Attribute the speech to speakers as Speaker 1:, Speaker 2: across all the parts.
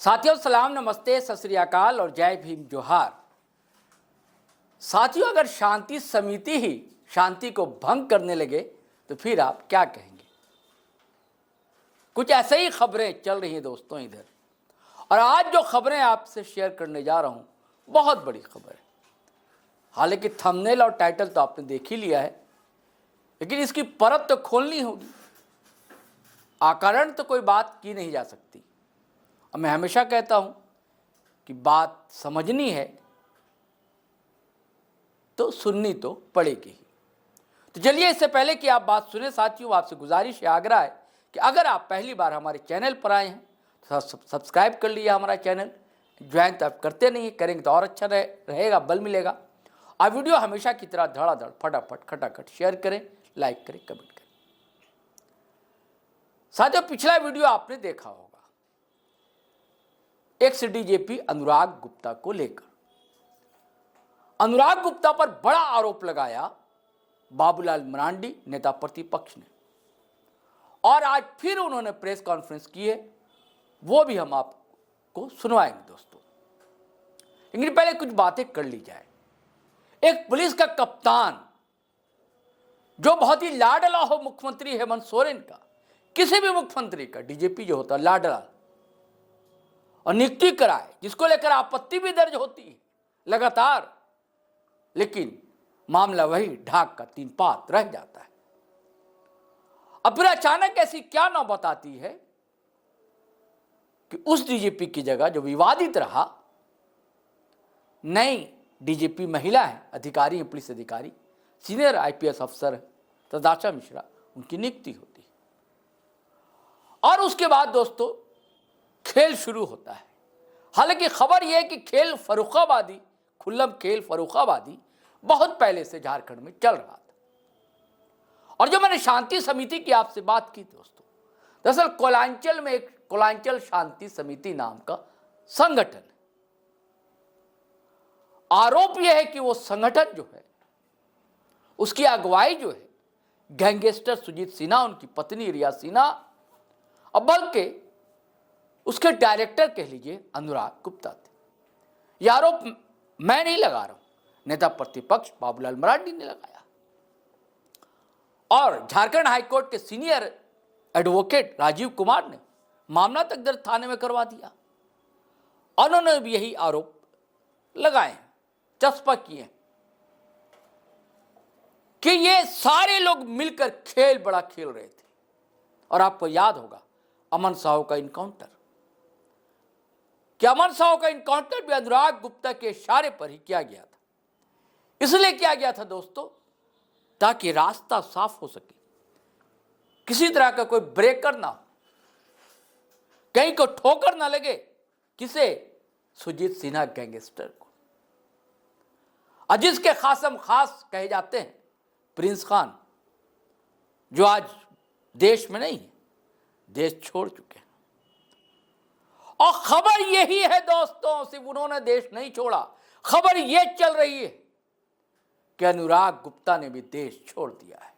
Speaker 1: साथियों सलाम, नमस्ते, सत श्री अकाल और जय भीम जोहार। साथियों, अगर शांति समिति ही शांति को भंग करने लगे तो फिर आप क्या कहेंगे? कुछ ऐसे ही खबरें चल रही हैं दोस्तों इधर, और आज जो खबरें आपसे शेयर करने जा रहा हूं बहुत बड़ी खबर है। हालांकि थंबनेल और टाइटल तो आपने देख ही लिया है, लेकिन इसकी परत तो खोलनी होगी। अकारण तो कोई बात की नहीं जा सकती। और मैं हमेशा कहता हूं कि बात समझनी है तो सुननी तो पड़ेगी ही। तो चलिए, इससे पहले कि आप बात सुने साथियों, आपसे गुजारिश है, आग्रह है कि अगर आप पहली बार हमारे चैनल पर आए हैं तो सब्सक्राइब कर लीजिए हमारा चैनल। ज्वाइन तो आप करते नहीं, करेंगे तो और अच्छा रहेगा, बल मिलेगा। और वीडियो हमेशा की तरह धड़ाधड़ फटाफट खटाखट शेयर करें, लाइक करें, कमेंट करें। साथियों, पिछला वीडियो आपने देखा होगा एक्स डीजीपी अनुराग गुप्ता को लेकर। अनुराग गुप्ता पर बड़ा आरोप लगाया बाबूलाल मरांडी, नेता प्रतिपक्ष ने, और आज फिर उन्होंने प्रेस कॉन्फ्रेंस की है, वो भी हम आपको सुनवाएंगे दोस्तों। लेकिन पहले कुछ बातें कर ली जाए। एक पुलिस का कप्तान जो बहुत ही लाडला हो मुख्यमंत्री हेमंत सोरेन का, किसी भी मुख्यमंत्री का डीजीपी जो होता है लाडला, और नियुक्ति कराए, जिसको लेकर आपत्ति भी दर्ज होती है लगातार, लेकिन मामला वही ढाक का तीन पात रह जाता है। अब फिर अचानक ऐसी क्या नौबत आती है कि उस डीजीपी की जगह जो विवादित रहा, नई डीजीपी महिला है, अधिकारी है, पुलिस अधिकारी, सीनियर आईपीएस अफसर है तदाशा मिश्रा, उनकी नियुक्ति होती है। और उसके बाद दोस्तों खेल शुरू होता है। हालांकि खबर यह है कि खेल फर्रुखाबादी, खुल्लम खेल फर्रुखाबादी बहुत पहले से झारखंड में चल रहा था। और जो मैंने शांति समिति की आपसे बात की दोस्तों, दरअसल कोलांचल में एक कोलांचल शांति समिति नाम का संगठन है। आरोप यह है कि वो संगठन जो है, उसकी अगुवाई जो है गैंगस्टर सुजीत सिन्हा, उनकी पत्नी रिया सिन्हा, और बल्कि उसके डायरेक्टर कह लीजिए अनुराग गुप्ता थे। यह आरोप मैं नहीं लगा रहा हूं, नेता प्रतिपक्ष बाबूलाल मरांडी ने लगाया। और झारखंड हाईकोर्ट के सीनियर एडवोकेट राजीव कुमार ने मामला तक दर्ज थाने में करवा दिया। उन्होंने भी यही आरोप लगाए, चस्पा किए कि ये सारे लोग मिलकर खेल बड़ा खेल रहे थे। और आपको याद होगा अमन साहू का इनकाउंटर, कि अमन साहू का इनकाउंटर भी अनुराग गुप्ता के इशारे पर ही किया गया था। इसलिए किया गया था दोस्तों ताकि रास्ता साफ हो सके, किसी तरह का कोई ब्रेकर ना हो, कहीं को ठोकर ना लगे, किसे? सुजीत सिन्हा गैंगस्टर को। और जिसके खासम खास कहे जाते हैं प्रिंस खान, जो आज देश में नहीं है, देश छोड़ चुके हैं। और खबर यही है दोस्तों, सिर्फ उन्होंने देश नहीं छोड़ा, खबर यह चल रही है कि अनुराग गुप्ता ने भी देश छोड़ दिया है।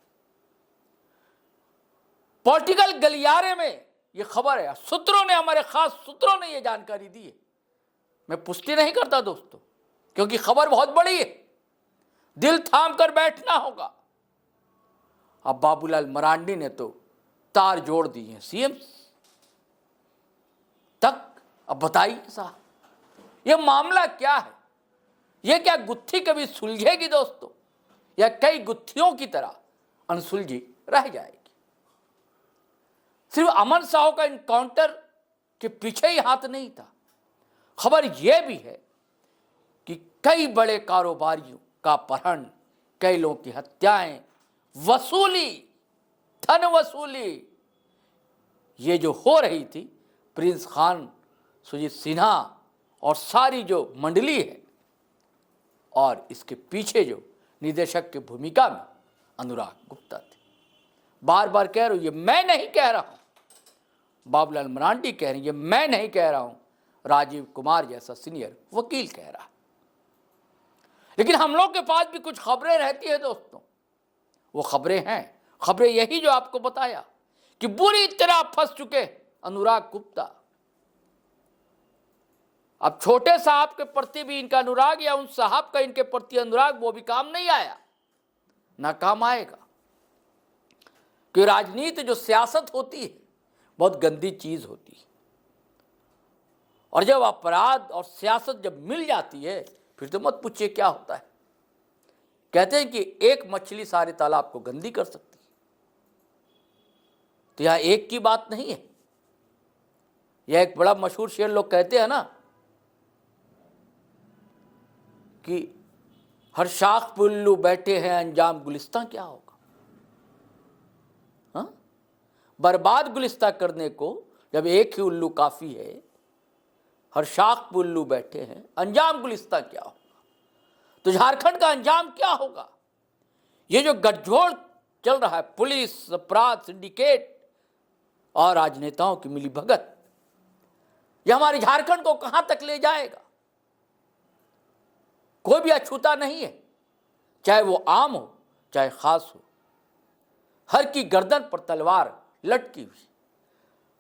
Speaker 1: पॉलिटिकल गलियारे में यह खबर है, सूत्रों ने, हमारे खास सूत्रों ने यह जानकारी दी है। मैं पुष्टि नहीं करता दोस्तों, क्योंकि खबर बहुत बड़ी है, दिल थाम कर बैठना होगा। अब बाबूलाल मरांडी ने तो तार जोड़ दी है सीएम तक। अब बताइए साहब, यह मामला क्या है? यह क्या गुत्थी कभी सुलझेगी दोस्तों, या कई गुत्थियों की तरह अनसुलझी रह जाएगी? सिर्फ अमन साहू का इनकाउंटर के पीछे ही हाथ नहीं था। खबर यह भी है कि कई बड़े कारोबारियों का अपहरण, कई लोगों की हत्याएं, वसूली, धन वसूली, ये जो हो रही थी, प्रिंस खान, सुजीत सिन्हा और सारी जो मंडली है, और इसके पीछे जो निदेशक की भूमिका में अनुराग गुप्ता थे। बार बार कह रहा हूं, ये मैं नहीं कह रहा हूं, बाबूलाल मरांडी कह रहे हैं, ये मैं नहीं कह रहा हूं, राजीव कुमार जैसा सीनियर वकील कह रहा है। लेकिन हम लोग के पास भी कुछ खबरें रहती है दोस्तों। वो खबरें हैं, खबरें यही जो आपको बताया कि बुरी तरह फंस चुके अनुराग गुप्ता। अब छोटे साहब के प्रति भी इनका अनुराग या उन साहब का इनके प्रति अनुराग वो भी काम नहीं आया, ना काम आएगा। कि राजनीति जो सियासत होती है बहुत गंदी चीज होती है, और जब अपराध और सियासत जब मिल जाती है फिर तो मत पूछिए क्या होता है। कहते हैं कि एक मछली सारे तालाब को गंदी कर सकती है, तो यह एक की बात नहीं है। यह एक बड़ा मशहूर शेर लोग कहते हैं ना कि हर शाख पे उल्लू बैठे हैं, अंजाम गुलिस्तां क्या होगा। हाँ? बर्बाद गुलिस्तां करने को जब एक ही उल्लू काफी है, हर शाख पे उल्लू बैठे हैं, अंजाम गुलिस्तां क्या होगा। तो झारखंड का अंजाम क्या होगा। ये जो गठजोड़ चल रहा है, पुलिस, अपराध, सिंडिकेट और राजनेताओं की मिलीभगत, यह हमारे झारखंड को कहां तक ले जाएगा। कोई भी अछूता नहीं है, चाहे वो आम हो चाहे खास हो। हर की गर्दन पर तलवार लटकी हुई,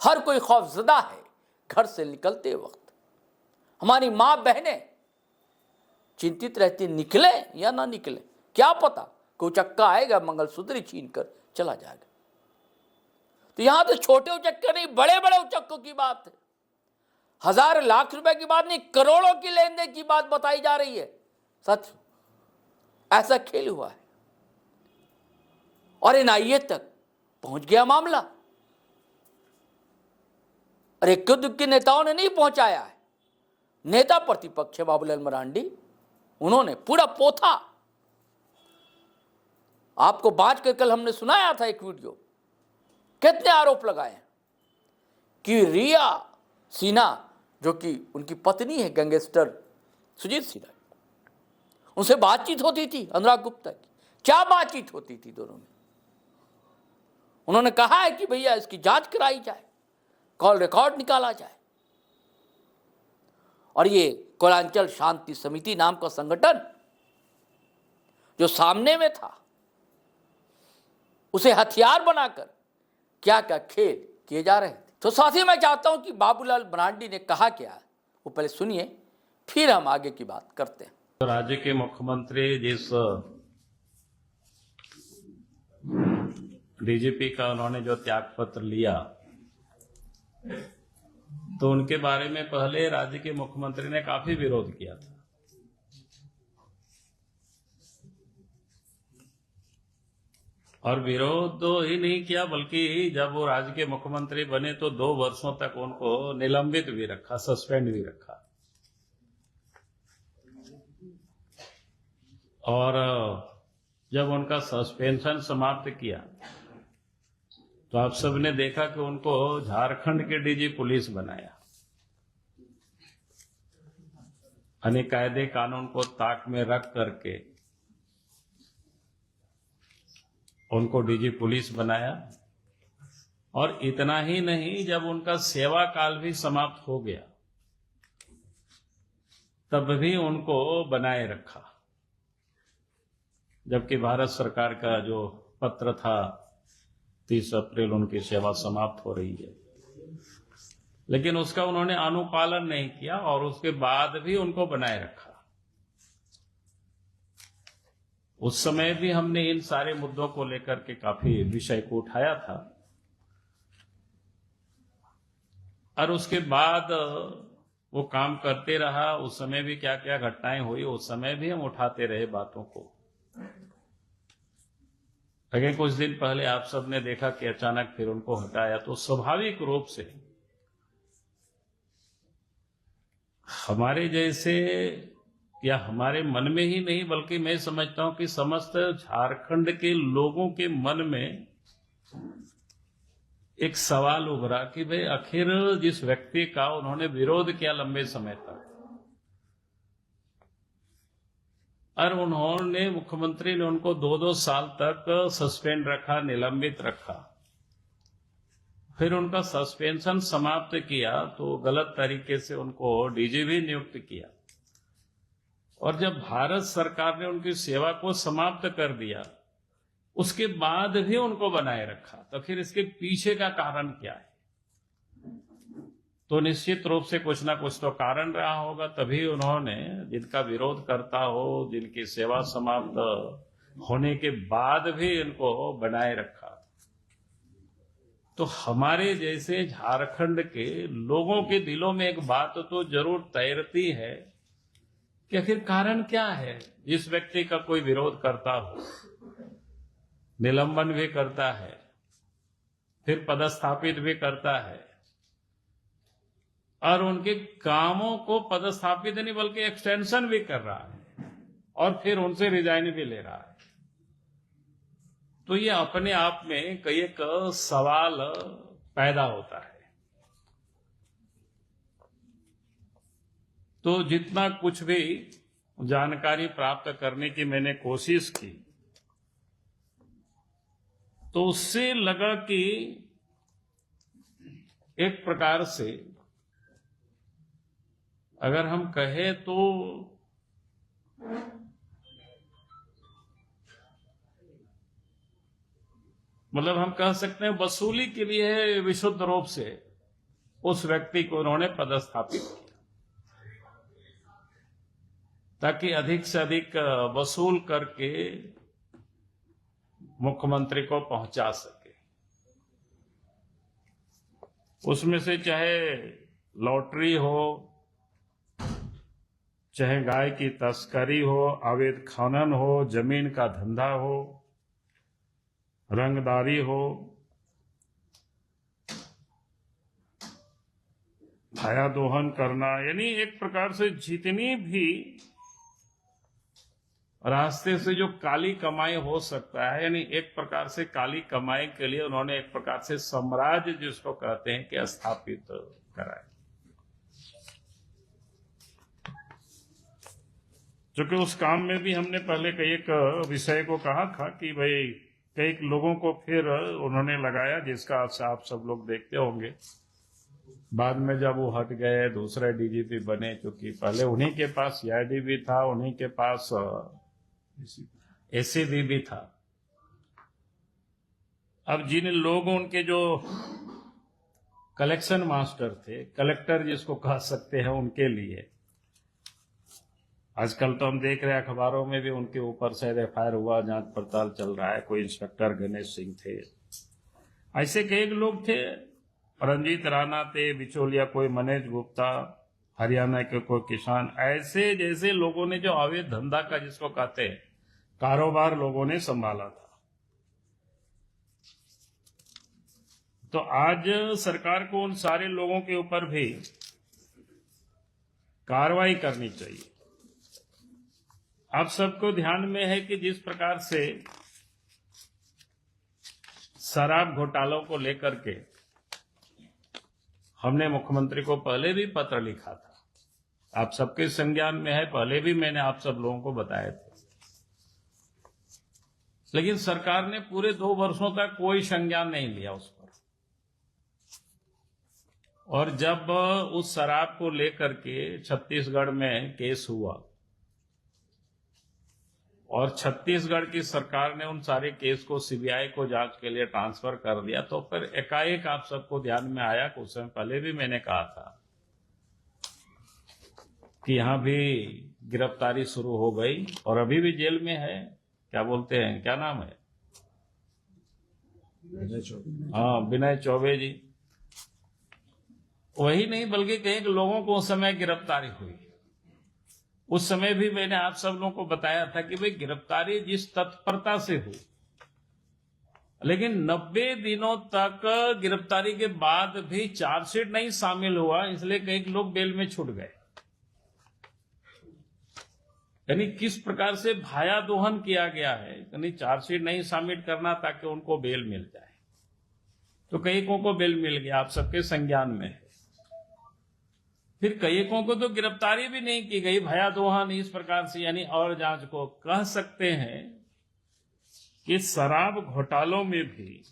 Speaker 1: हर कोई खौफजदा है घर से निकलते वक्त। हमारी मां बहनें चिंतित रहती, निकले या ना निकले, क्या पता कोई उचक्का आएगा मंगलसूत्र छीन कर चला जाएगा। तो यहां तो छोटे उचक्के नहीं, बड़े बड़े उचक्कों की बात है। हजार लाख रुपए की बात नहीं, करोड़ों की लेन देन की बात बताई जा रही है। सच ऐसा खेल हुआ है और एनआईए तक पहुंच गया मामला। अरे इक्के दुक्के नेताओं ने नहीं पहुंचाया है। नेता प्रतिपक्ष बाबूलाल मरांडी, उन्होंने पूरा पोथा, आपको बांच कर कल हमने सुनाया था एक वीडियो, कितने आरोप लगाए हैं कि रिया सिन्हा जो कि उनकी पत्नी है गैंगस्टर सुजीत सिन्हा, उनसे बातचीत होती थी अनुराग गुप्ता की। क्या बातचीत होती थी दोनों में। उन्होंने कहा है कि भैया इसकी जांच कराई जाए, कॉल रिकॉर्ड निकाला जाए। और ये कोलांचल शांति समिति नाम का संगठन जो सामने में था, उसे हथियार बनाकर क्या क्या खेल किए जा रहे थे। तो साथ ही मैं चाहता हूं कि बाबूलाल मरांडी ने कहा क्या, वो पहले सुनिए, फिर हम आगे की बात करते हैं।
Speaker 2: तो राज्य के मुख्यमंत्री जिस डीजीपी का उन्होंने जो त्याग पत्र लिया, तो उनके बारे में पहले राज्य के मुख्यमंत्री ने काफी विरोध किया था। और विरोध तो ही नहीं किया, बल्कि जब वो राज्य के मुख्यमंत्री बने तो 2 वर्षों तक उनको निलंबित भी रखा, सस्पेंड भी रखा। और जब उनका सस्पेंशन समाप्त किया तो आप सबने देखा कि उनको झारखंड के डीजी पुलिस बनाया। अनेक कायदे कानून को ताक में रख करके उनको डीजी पुलिस बनाया। और इतना ही नहीं, जब उनका सेवा काल भी समाप्त हो गया तब भी उनको बनाए रखा, जबकि भारत सरकार का जो पत्र था 30 अप्रैल उनकी सेवा समाप्त हो रही है, लेकिन उसका उन्होंने अनुपालन नहीं किया और उसके बाद भी उनको बनाए रखा। उस समय भी हमने इन सारे मुद्दों को लेकर के काफी विषय को उठाया था। और उसके बाद वो काम करते रहा। उस समय भी क्या क्या घटनाएं हुई, उस समय भी हम उठाते रहे बातों को। अगर कुछ दिन पहले आप सबने देखा कि अचानक फिर उनको हटाया, तो स्वाभाविक रूप से हमारे जैसे, या हमारे मन में ही नहीं बल्कि मैं समझता हूं कि समस्त झारखंड के लोगों के मन में एक सवाल उभरा कि भाई आखिर जिस व्यक्ति का उन्होंने विरोध किया लंबे समय तक, और उन्होंने, मुख्यमंत्री ने उनको 2-2 साल तक सस्पेंड रखा, निलंबित रखा, फिर उनका सस्पेंशन समाप्त किया तो गलत तरीके से उनको डीजी भी नियुक्त किया, और जब भारत सरकार ने उनकी सेवा को समाप्त कर दिया उसके बाद भी उनको बनाए रखा, तो फिर इसके पीछे का कारण क्या है। तो निश्चित रूप से कुछ ना कुछ तो कारण रहा होगा, तभी उन्होंने जिनका विरोध करता हो, जिनकी सेवा समाप्त होने के बाद भी इनको बनाए रखा। तो हमारे जैसे झारखंड के लोगों के दिलों में एक बात तो जरूर तैरती है कि आखिर कारण क्या है। इस व्यक्ति का कोई विरोध करता हो, निलंबन भी करता है, फिर पदस्थापित भी करता है, और उनके कामों को पदस्थापित नहीं बल्कि एक्सटेंशन भी कर रहा है, और फिर उनसे रिजाइन भी ले रहा है। तो ये अपने आप में कई एक सवाल पैदा होता है। तो जितना कुछ भी जानकारी प्राप्त करने की मैंने कोशिश की, तो उससे लगा कि एक प्रकार से अगर हम कहें तो मतलब हम कह सकते हैं वसूली के लिए विशुद्ध रूप से उस व्यक्ति को उन्होंने पदस्थापित किया, ताकि अधिक से अधिक वसूल करके मुख्यमंत्री को पहुंचा सके। उसमें से चाहे लॉटरी हो, चाहे गाय की तस्करी हो, अवैध खनन हो, जमीन का धंधा हो, रंगदारी हो, छाया दोहन करना, यानी एक प्रकार से जितनी भी रास्ते से जो काली कमाई हो सकता है, यानी एक प्रकार से काली कमाई के लिए उन्होंने एक प्रकार से साम्राज्य जिसको कहते हैं कि स्थापित कराए। क्योंकि उस काम में भी हमने पहले कई एक विषय को कहा था कि भाई कई लोगों को फिर उन्होंने लगाया, जिसका आप सब लोग देखते होंगे। बाद में जब वो हट गए, दूसरे डीजीपी बने, क्योंकि पहले उन्हीं के पास सीआईडी भी था, उन्हीं के पास एसीबी भी था। अब जिन लोग उनके जो कलेक्शन मास्टर थे, कलेक्टर जिसको कह सकते हैं, उनके लिए आजकल तो हम देख रहे हैं अखबारों में भी उनके ऊपर से एफआईआर हुआ, जांच पड़ताल चल रहा है। कोई इंस्पेक्टर गणेश सिंह थे, ऐसे कई लोग थे, रंजीत राणा थे, बिचौलिया कोई मनोज गुप्ता, हरियाणा के कोई किसान, ऐसे जैसे लोगों ने जो अवैध धंधा का जिसको कहते हैं कारोबार लोगों ने संभाला था। तो आज सरकार को उन सारे लोगों के ऊपर भी कार्रवाई करनी चाहिए। आप सबको ध्यान में है कि जिस प्रकार से शराब घोटालों को लेकर के हमने मुख्यमंत्री को पहले भी पत्र लिखा था, आप सबके संज्ञान में है, पहले भी मैंने आप सब लोगों को बताए थे, लेकिन सरकार ने पूरे 2 वर्षों तक कोई संज्ञान नहीं लिया उस पर। और जब उस शराब को लेकर के छत्तीसगढ़ में केस हुआ और छत्तीसगढ़ की सरकार ने उन सारे केस को सीबीआई को जांच के लिए ट्रांसफर कर दिया, तो फिर एकाएक आप सबको ध्यान में आया, कुछ समय पहले भी मैंने कहा था कि यहां भी गिरफ्तारी शुरू हो गई और अभी भी जेल में है। क्या बोलते हैं, क्या नाम है? हाँ, विनय चौबे जी। वही नहीं बल्कि कई लोगों को उस समय गिरफ्तारी हुई। उस समय भी मैंने आप सब लोगों को बताया था कि भाई गिरफ्तारी जिस तत्परता से हुई, लेकिन 90 दिनों तक गिरफ्तारी के बाद भी चार्जशीट नहीं शामिल हुआ, इसलिए कई लोग बेल में छूट गए। यानी किस प्रकार से भाया दोहन किया गया है, यानी चार्जशीट नहीं शामिल करना ताकि उनको बेल मिल जाए। तो कई को बेल मिल गया, आप सबके संज्ञान में है। फिर कईयों को तो गिरफ्तारी भी नहीं की गई, भया दोहन इस प्रकार से, यानी और जांच को कह सकते हैं कि शराब घोटालों में भी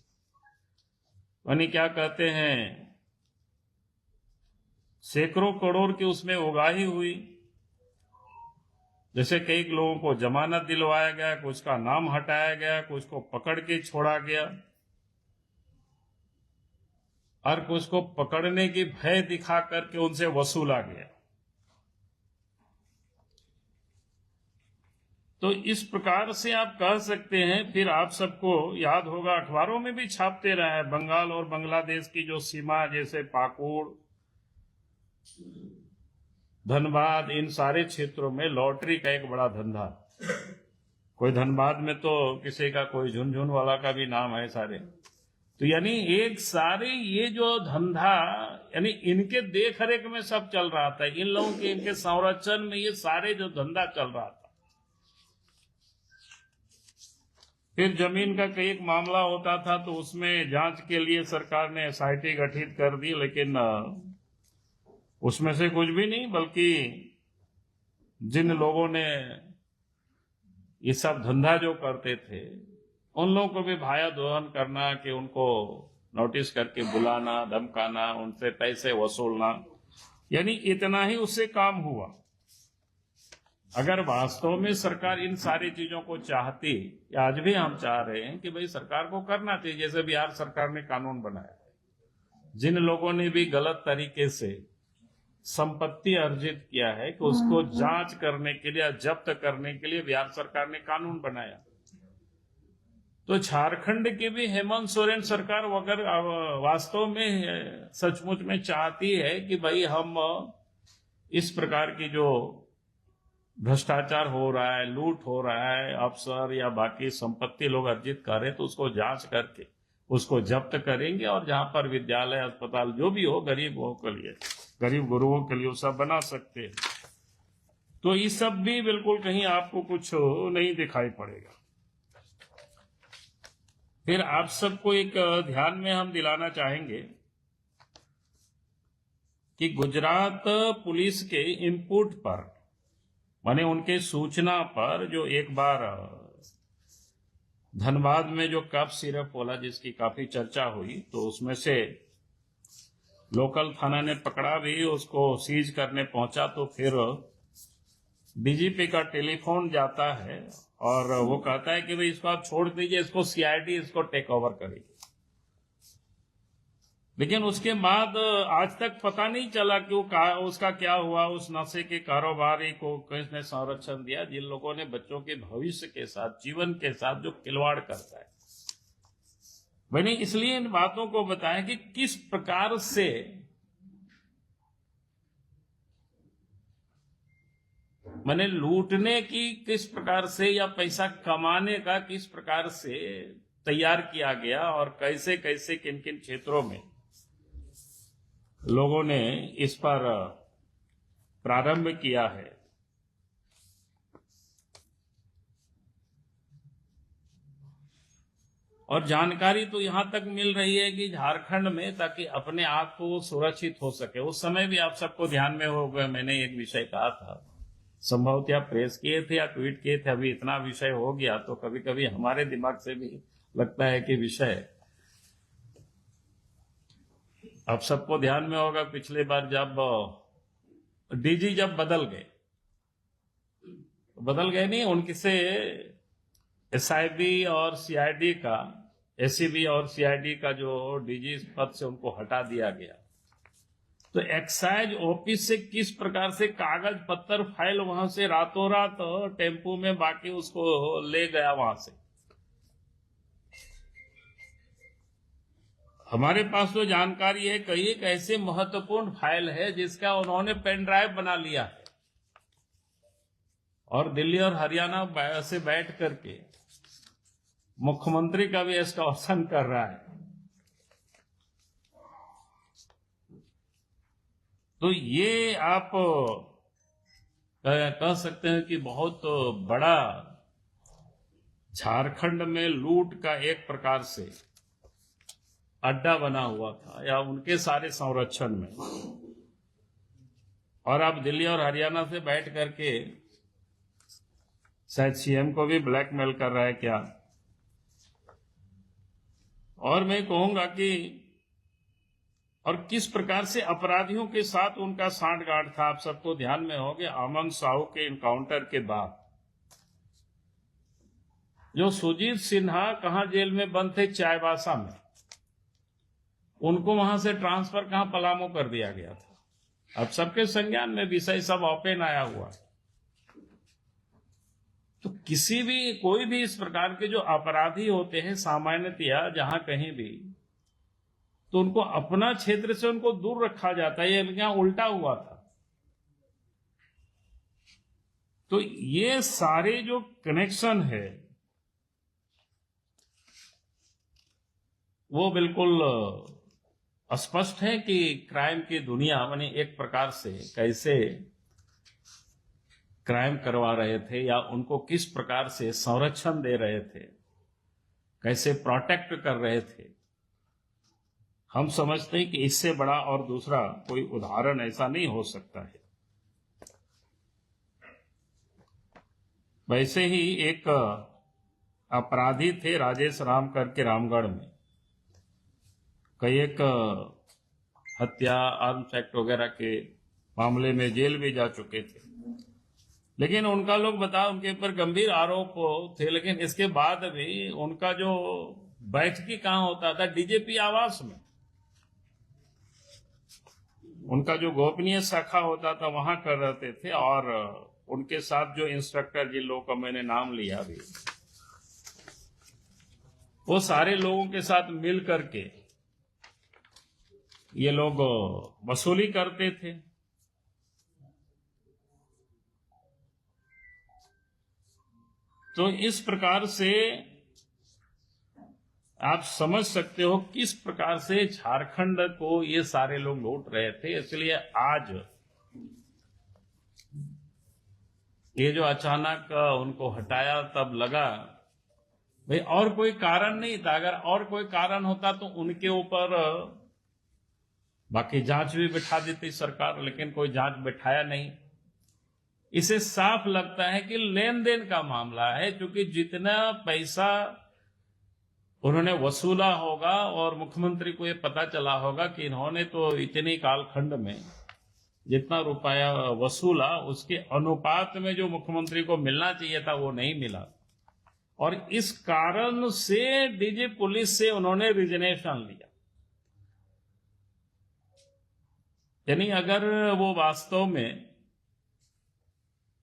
Speaker 2: यानी क्या कहते हैं, सैकड़ों करोड़ की उसमें उगाही हुई। जैसे कई लोगों को जमानत दिलवाया गया, कुछ का नाम हटाया गया, कुछ को पकड़ के छोड़ा गया। और उसको पकड़ने की भय दिखा करके उनसे वसूला गया। तो इस प्रकार से आप कह सकते हैं। फिर आप सबको याद होगा, अखबारों में भी छापते रहा है, बंगाल और बांग्लादेश की जो सीमा, जैसे पाकुड़, धनबाद, इन सारे क्षेत्रों में लॉटरी का एक बड़ा धंधा। कोई धनबाद में तो किसी का, कोई झुनझुन वाला का भी नाम है सारे। तो यानी एक सारे ये जो धंधा, यानी इनके देख रेख में सब चल रहा था, इन लोगों के, इनके संरक्षण में ये सारे जो धंधा चल रहा था। फिर जमीन का एक मामला होता था तो उसमें जांच के लिए सरकार ने एसआईटी गठित कर दी, लेकिन उसमें से कुछ भी नहीं, बल्कि जिन लोगों ने ये सब धंधा जो करते थे उन लोगों को भी भाया दोहन करना, कि उनको नोटिस करके बुलाना, धमकाना, उनसे पैसे वसूलना, यानी इतना ही उससे काम हुआ। अगर वास्तव में सरकार इन सारी चीजों को चाहती, आज भी हम चाह रहे हैं कि भाई सरकार को करना चाहिए, जैसे बिहार सरकार ने कानून बनाया है, जिन लोगों ने भी गलत तरीके से संपत्ति अर्जित किया है कि उसको जांच करने के लिए, जब्त करने के लिए बिहार सरकार ने कानून बनाया। तो झारखंड की भी हेमंत सोरेन सरकार अगर वास्तव में सचमुच में चाहती है कि भाई हम इस प्रकार की जो भ्रष्टाचार हो रहा है, लूट हो रहा है, अफसर या बाकी संपत्ति लोग अर्जित कर रहे, तो उसको जांच करके उसको जब्त करेंगे, और जहां पर विद्यालय, अस्पताल जो भी हो, गरीबों के लिए, गरीब गुरुओं के लिए, वो सब बना सकते हैं। तो ये सब भी बिल्कुल कहीं आपको कुछ नहीं दिखाई पड़ेगा। फिर आप सबको एक ध्यान में हम दिलाना चाहेंगे कि गुजरात पुलिस के इनपुट पर, माने उनके सूचना पर, जो एक बार धनबाद में जो कफ सिरप वाला जिसकी काफी चर्चा हुई, तो उसमें से लोकल थाना ने पकड़ा भी, उसको सीज करने पहुंचा, तो फिर डीजीपी का टेलीफोन जाता है और वो कहता है कि भाई इसको आप छोड़ दीजिए, इसको सीआईडी इसको टेक ओवर करेगी। लेकिन उसके बाद आज तक पता नहीं चला कि उसका क्या हुआ, उस नशे के कारोबारी को किसने संरक्षण दिया, जिन लोगों ने बच्चों के भविष्य के साथ, जीवन के साथ जो खिलवाड़ करता है। मैंने इसलिए इन बातों को बताया कि किस प्रकार से मैंने लूटने की, किस प्रकार से, या पैसा कमाने का किस प्रकार से तैयार किया गया, और कैसे कैसे किन किन क्षेत्रों में लोगों ने इस पर प्रारंभ किया है। और जानकारी तो यहां तक मिल रही है कि झारखंड में, ताकि अपने आप को सुरक्षित हो सके। उस समय भी आप सबको ध्यान में होगा, मैंने एक विषय कहा था, संभवतः प्रेस किए थे या ट्वीट किए थे, अभी इतना विषय हो गया तो कभी कभी हमारे दिमाग से भी लगता है कि विषय। आप सबको ध्यान में होगा, पिछले बार जब डीजी जब बदल गए नहीं, उनके से एसआईबी और सीआईडी का, एसीबी और सीआईडी का जो डीजी पद से उनको हटा दिया गया। तो एक्साइज ऑफिस से किस प्रकार से कागज पत्तर फाइल वहां से रातों रात टेम्पू में बाकी उसको ले गया वहां से। हमारे पास तो जानकारी है, कई एक ऐसे महत्वपूर्ण फाइल है जिसका उन्होंने पेन ड्राइव बना लिया है, और दिल्ली और हरियाणा से बैठ करके मुख्यमंत्री का भी एक्सटॉर्शन कर रहा है। तो ये आप कह सकते हैं कि बहुत बड़ा झारखंड में लूट का एक प्रकार से अड्डा बना हुआ था, या उनके सारे संरक्षण में। और आप दिल्ली और हरियाणा से बैठ करके शायद सीएम को भी ब्लैकमेल कर रहा है क्या। और मैं कहूंगा कि और किस प्रकार से अपराधियों के साथ उनका सांठगांठ था। आप सबको ध्यान में हो गया, अमन साहू के इनकाउंटर के बाद जो सुजीत सिन्हा कहां जेल में बंद थे, चाईबासा में, उनको वहां से ट्रांसफर कहां पलामू कर दिया गया था। अब सबके संज्ञान में विषय सब ओपन आया हुआ है। तो किसी भी कोई भी इस प्रकार के जो अपराधी होते हैं सामान्यतया जहां कहीं भी, तो उनको अपना क्षेत्र से उनको दूर रखा जाता है। ये यहां उल्टा हुआ था। तो ये सारे जो कनेक्शन है वो बिल्कुल स्पष्ट है कि क्राइम की दुनिया माने एक प्रकार से कैसे क्राइम करवा रहे थे या उनको किस प्रकार से संरक्षण दे रहे थे, कैसे प्रोटेक्ट कर रहे थे। हम समझते हैं कि इससे बड़ा और दूसरा कोई उदाहरण ऐसा नहीं हो सकता है। वैसे ही एक अपराधी थे राजेश राम करके रामगढ़ में, कई एक हत्या आर्म्स एक्ट वगैरह के मामले में जेल भी जा चुके थे। लेकिन उनका लोग बता उनके ऊपर गंभीर आरोप थे, लेकिन इसके बाद भी उनका जो बैठकी कहां होता था, डीजीपी आवास में। उनका जो गोपनीय शाखा होता था वहां कर रहते थे। और उनके साथ जो इंस्ट्रक्टर जिन लोगों का मैंने नाम लिया अभी, वो सारे लोगों के साथ मिल करके ये लोग वसूली करते थे। तो इस प्रकार से आप समझ सकते हो किस प्रकार से झारखंड को ये सारे लोग लूट रहे थे। इसलिए आज ये जो अचानक उनको हटाया, तब लगा भाई और कोई कारण नहीं था। अगर और कोई कारण होता तो उनके ऊपर बाकी जांच भी बिठा देती सरकार, लेकिन कोई जांच बिठाया नहीं। इसे साफ लगता है कि लेन देन का मामला है, क्योंकि जितना पैसा उन्होंने वसूला होगा और मुख्यमंत्री को ये पता चला होगा कि इन्होंने तो इतने कालखंड में जितना रुपया वसूला उसके अनुपात में जो मुख्यमंत्री को मिलना चाहिए था वो नहीं मिला। और इस कारण से डीजी पुलिस से उन्होंने रिजनेशन लिया। यानी अगर वो वास्तव में,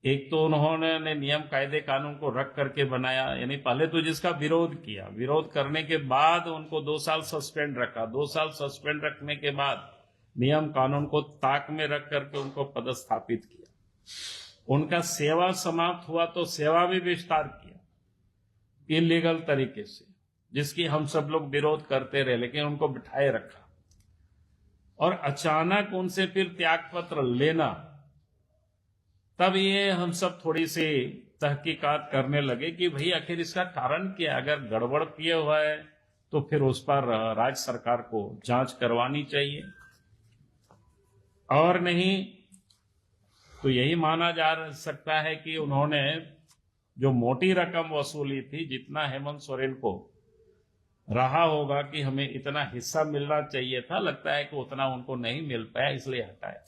Speaker 2: एक तो उन्होंने नियम कायदे कानून को रख करके बनाया, यानी पहले तो जिसका विरोध किया, विरोध करने के बाद उनको 2 साल सस्पेंड रखा, 2 साल सस्पेंड रखने के बाद नियम कानून को ताक में रख करके उनको पदस्थापित किया। उनका सेवा समाप्त हुआ तो सेवा भी विस्तार किया इलीगल तरीके से, जिसकी हम सब लोग विरोध करते रहे, लेकिन उनको बिठाए रखा। और अचानक उनसे फिर त्याग पत्र लेना, तब ये हम सब थोड़ी सी तहकीकात करने लगे कि भाई आखिर इसका कारण क्या। अगर गड़बड़ किया हुआ है तो फिर उस पर राज्य सरकार को जांच करवानी चाहिए, और नहीं तो यही माना जा सकता है कि उन्होंने जो मोटी रकम वसूली थी, जितना हेमंत सोरेन को रहा होगा कि हमें इतना हिस्सा मिलना चाहिए था, लगता है कि उतना उनको नहीं मिल पाया, इसलिए हटाया।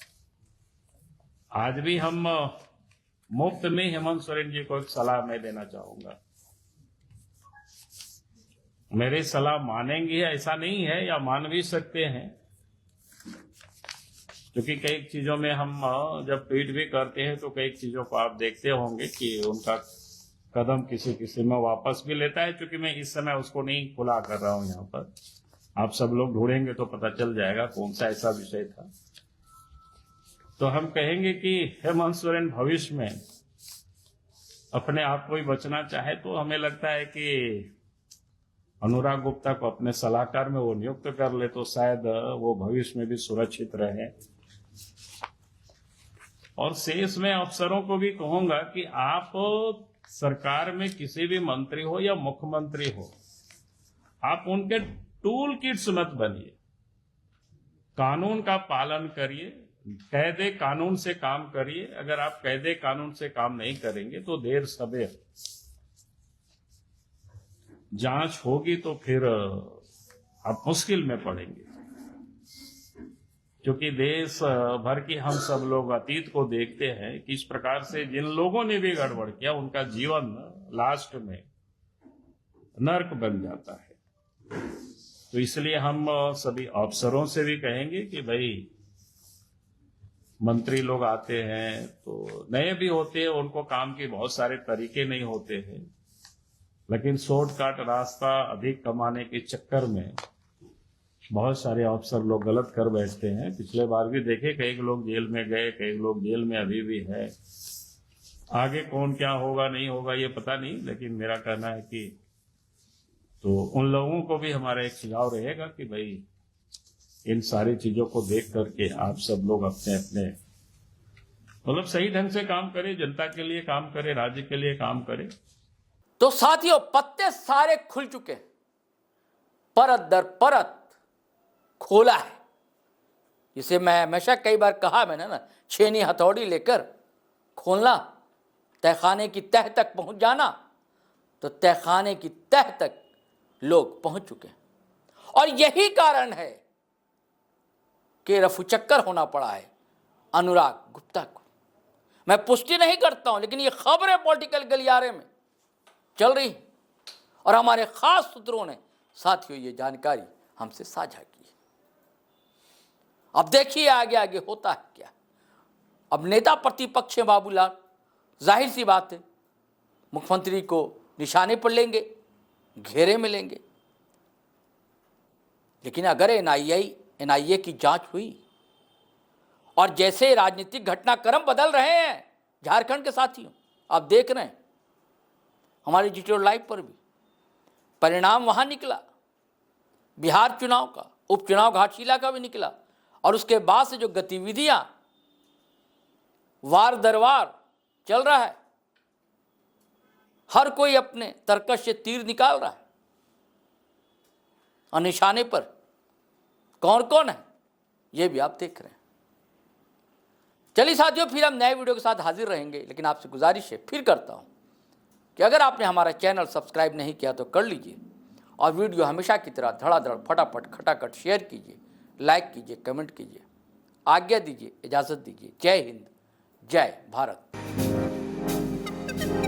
Speaker 2: आज भी हम मुफ्त में हेमंत सोरेन जी को एक सलाह मैं देना चाहूंगा। मेरी सलाह मानेंगे ऐसा नहीं है, या मान भी सकते हैं, क्योंकि कई चीजों में हम जब ट्वीट भी करते हैं तो कई चीजों को आप देखते होंगे कि उनका कदम किसी किसी में वापस भी लेता है। क्योंकि मैं इस समय उसको नहीं खुला कर रहा हूं यहाँ पर, आप सब लोग ढूंढेंगे तो पता चल जाएगा कौन सा ऐसा विषय था। तो हम कहेंगे कि हेमंत सोरेन भविष्य में अपने आप को ही बचना चाहे तो हमें लगता है कि अनुराग गुप्ता को अपने सलाहकार में वो नियुक्त कर ले तो शायद वो भविष्य में भी सुरक्षित रहे। और शेष में अफसरों को भी कहूंगा कि आप सरकार में किसी भी मंत्री हो या मुख्यमंत्री हो, आप उनके टूल किट्स मत बनिए। कानून का पालन करिए, कायदे कानून से काम करिए। अगर आप कायदे कानून से काम नहीं करेंगे तो देर सवेर जांच होगी तो फिर आप मुश्किल में पड़ेंगे। क्योंकि देश भर की हम सब लोग अतीत को देखते हैं कि इस प्रकार से जिन लोगों ने भी गड़बड़ किया उनका जीवन लास्ट में नर्क बन जाता है। तो इसलिए हम सभी अफसरों से भी कहेंगे कि भाई मंत्री लोग आते हैं तो नए भी होते हैं, उनको काम के बहुत सारे तरीके नहीं होते हैं, लेकिन शॉर्टकट रास्ता अधिक कमाने के चक्कर में बहुत सारे अफसर लोग गलत कर बैठते हैं। पिछले बार भी देखे, कई लोग जेल में गए, कई लोग जेल में अभी भी है। आगे कौन क्या होगा नहीं होगा ये पता नहीं, लेकिन मेरा कहना है कि तो उन लोगों को भी हमारा एक सुझाव रहेगा कि भाई इन सारी चीजों को देख करके आप सब लोग अपने अपने मतलब सही ढंग से काम करें, जनता के लिए काम करें, राज्य के लिए काम करें।
Speaker 1: तो साथियों, पत्ते सारे खुल चुके हैं, परत दर परत खोला है। जिसे मैं हमेशा कई बार कहा मैंने ना, छेनी हथौड़ी लेकर खोलना, तहखाने की तह तक पहुंच जाना, तो तहखाने की तह तक लोग पहुंच चुके हैं। और यही कारण है कि रफूचक्कर होना पड़ा है अनुराग गुप्ता को। मैं पुष्टि नहीं करता हूं, लेकिन ये खबरें पॉलिटिकल गलियारे में चल रही हैं और हमारे खास सूत्रों ने साथियों ये जानकारी हमसे साझा की है। अब देखिए आगे आगे होता है क्या। अब नेता प्रतिपक्ष हैं बाबूलाल, जाहिर सी बात है मुख्यमंत्री को निशाने पर लेंगे, घेरे में लेंगे। लेकिन अगर एनआईए की जांच हुई और जैसे राजनीतिक घटनाक्रम बदल रहे हैं झारखंड के साथियों, आप देख रहे हैं हमारे GTO लाइव पर भी परिणाम वहां निकला, बिहार चुनाव का, उपचुनाव घाटशिला का भी निकला, और उसके बाद से जो गतिविधियां वार दर वार चल रहा है, हर कोई अपने तरकश से तीर निकाल रहा है और निशाने पर कौन कौन है ये भी आप देख रहे हैं। चलिए साथियों, फिर हम नए वीडियो के साथ हाजिर रहेंगे, लेकिन आपसे गुजारिश है फिर करता हूं कि अगर आपने हमारा चैनल सब्सक्राइब नहीं किया तो कर लीजिए और वीडियो हमेशा की तरह धड़ाधड़ फटाफट खटाखट शेयर कीजिए, लाइक कीजिए, कमेंट कीजिए। आज्ञा दीजिए, इजाज़त दीजिए। जय हिंद, जय भारत।